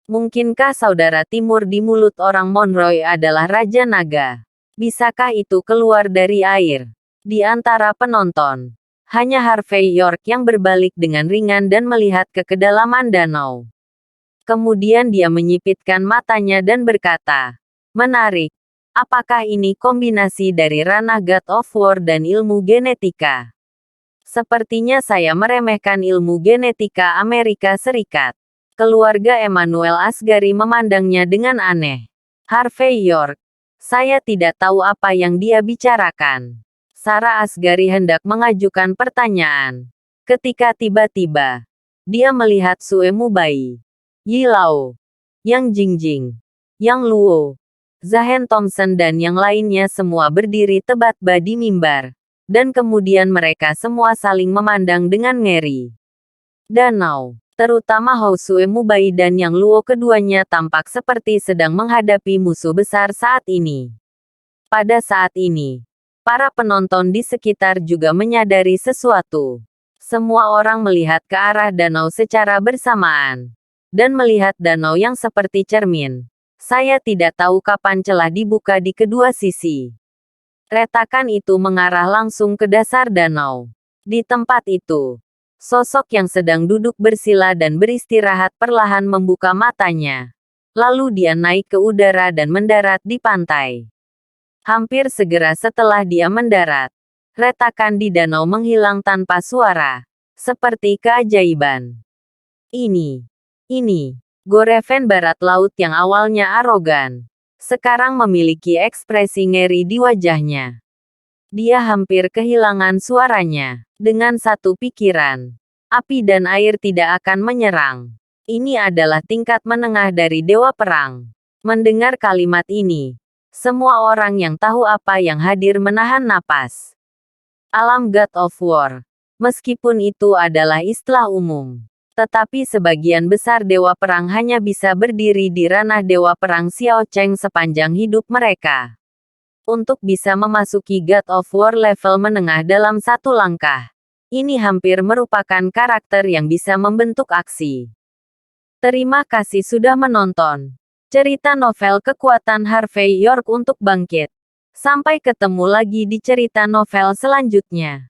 Mungkinkah saudara timur di mulut orang Monroe adalah Raja Naga? Bisakah itu keluar dari air? Di antara penonton, hanya Harvey York yang berbalik dengan ringan dan melihat ke kedalaman danau. Kemudian dia menyipitkan matanya dan berkata, "Menarik. Apakah ini kombinasi dari ranah God of War dan ilmu genetika? Sepertinya saya meremehkan ilmu genetika Amerika Serikat." Keluarga Emmanuel Asgari memandangnya dengan aneh. "Harvey York, saya tidak tahu apa yang dia bicarakan." Sarah Asgari hendak mengajukan pertanyaan. Ketika tiba-tiba, dia melihat Sue Mubai, Yi Lao, Yang Jingjing, Yang Luo, Zahen Thompson dan yang lainnya semua berdiri tebat-ba di mimbar. Dan kemudian mereka semua saling memandang dengan ngeri. Danau, terutama Sue Mubai dan Yang Luo keduanya tampak seperti sedang menghadapi musuh besar saat ini. Pada saat ini, para penonton di sekitar juga menyadari sesuatu. Semua orang melihat ke arah danau secara bersamaan. Dan melihat danau yang seperti cermin. Saya tidak tahu kapan celah dibuka di kedua sisi. Retakan itu mengarah langsung ke dasar danau. Di tempat itu, sosok yang sedang duduk bersila dan beristirahat perlahan membuka matanya. Lalu dia naik ke udara dan mendarat di pantai. Hampir segera setelah dia mendarat, retakan di danau menghilang tanpa suara, seperti keajaiban. Ini, Goreven Barat Laut yang awalnya arogan, sekarang memiliki ekspresi ngeri di wajahnya. Dia hampir kehilangan suaranya. Dengan satu pikiran, api dan air tidak akan menyerang. Ini adalah tingkat menengah dari Dewa Perang. Mendengar kalimat ini, semua orang yang tahu apa yang hadir menahan napas. Alam God of War. Meskipun itu adalah istilah umum. Tetapi sebagian besar Dewa Perang hanya bisa berdiri di ranah Dewa Perang Xiao Cheng sepanjang hidup mereka. Untuk bisa memasuki God of War level menengah dalam satu langkah, ini hampir merupakan karakter yang bisa membentuk aksi. Terima kasih sudah menonton. Cerita novel Kekuatan Harvey York untuk Bangkit. Sampai ketemu lagi di cerita novel selanjutnya.